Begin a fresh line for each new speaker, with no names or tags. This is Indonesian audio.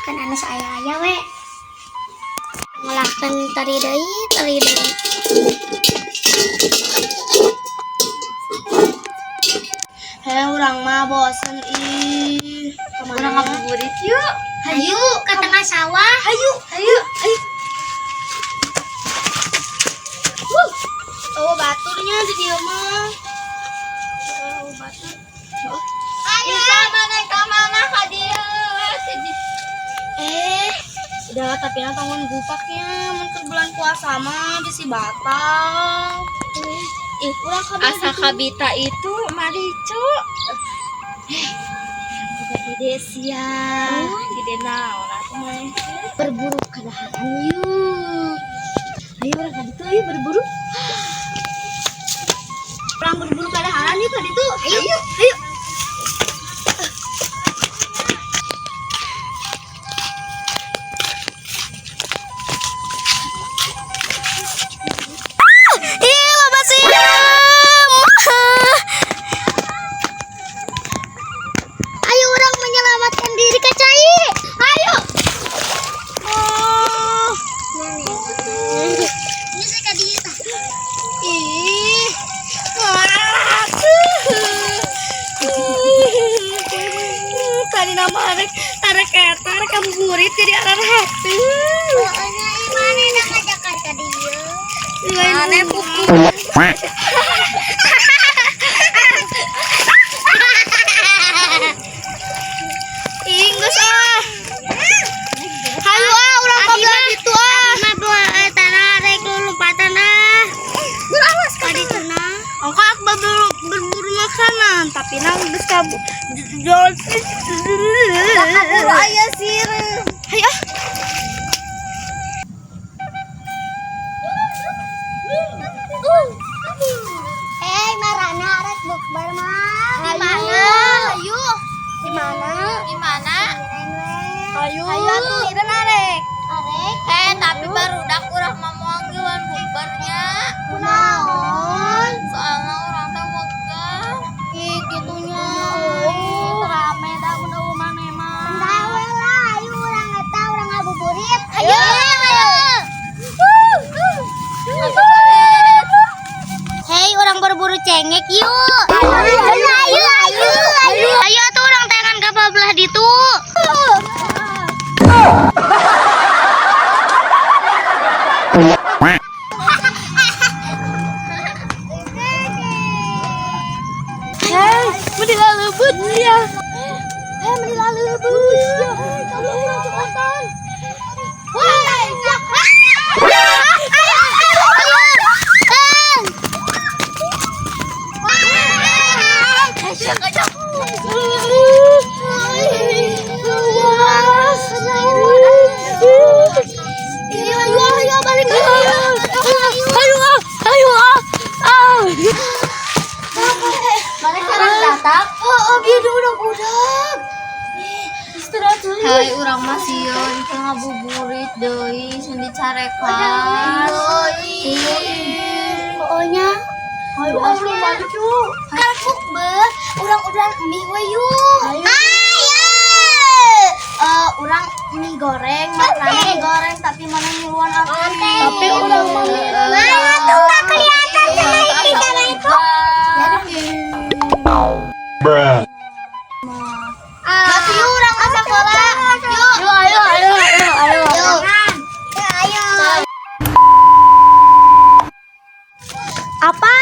kan anu saya we ngelahkan tari deui.
Urang mah bosen ih.
Urang ngabuburit yuk.
Hayu ke tengah sawah.
Hayu.
Oh baturnya di dia mah. Oh batur.
Ayo mana kamana ka dieu.
Udah tapi tanggung gupaknya mun keur bulan puasa mah bisi batal. Urang
Asa kabita itu maricu.
Bukan ide sia. Ide naon atuh mah.
Berburu kadaharan yuk.
Ayo urang ka ditu yuk berburu. Urang berburu kadaharan yuk ka ditu. Ayo.
Ayo orang menyelamatkan diri ke Cai. Ayo. Ini saya ka dieu tah.
Tadi nama arek eta kamu murid jadi arek hati.
Pokoknya mana nak ngajakan ka dieu.
Mana pupu. Inggris Hayu urang pabelah ditu
Mah tanah rek lompatan
Berawas
ka ditu na.
Angkat berburu makanan tapi nang geus kabu jual
Kapur aya sireup.
Hayu
Marana arek bukber mah.
Di mana?
Ayo. Di mana?
Di mana?
Hayu atuh ireun arek.
Arek.
Tapi barudak urang mah moal geuleuan bukbernya.
Kunaon?
Soalnya urang teh wegah.
Ih, gitunya.
Rame dah mun mana mah.
Tahu lah, ayo urang eta urang ngabuburit.
Ayo.
Hei, orang berburu cengek yuk. Ayo. Ayo atuh urang tangan ka belah ditu.
Hei, menila leubut ya. Menila leubut ya. Kamu urang cepetan. Hai urang mah sieun teu ngabuburit deui sun dicarekan.
Pokoknya
Ayo belum maju.
karpuk beuh, urang mie we yuk. Ayo. Urang mie goreng, mie goreng tapi mana nyiluan aku.
Tapi urang mah
Mana tuh tak kelihatan cenah iki careko.
Bruh.
Masih urang ka sakola. Yuk.
Ayo.
Ayo.
Apa?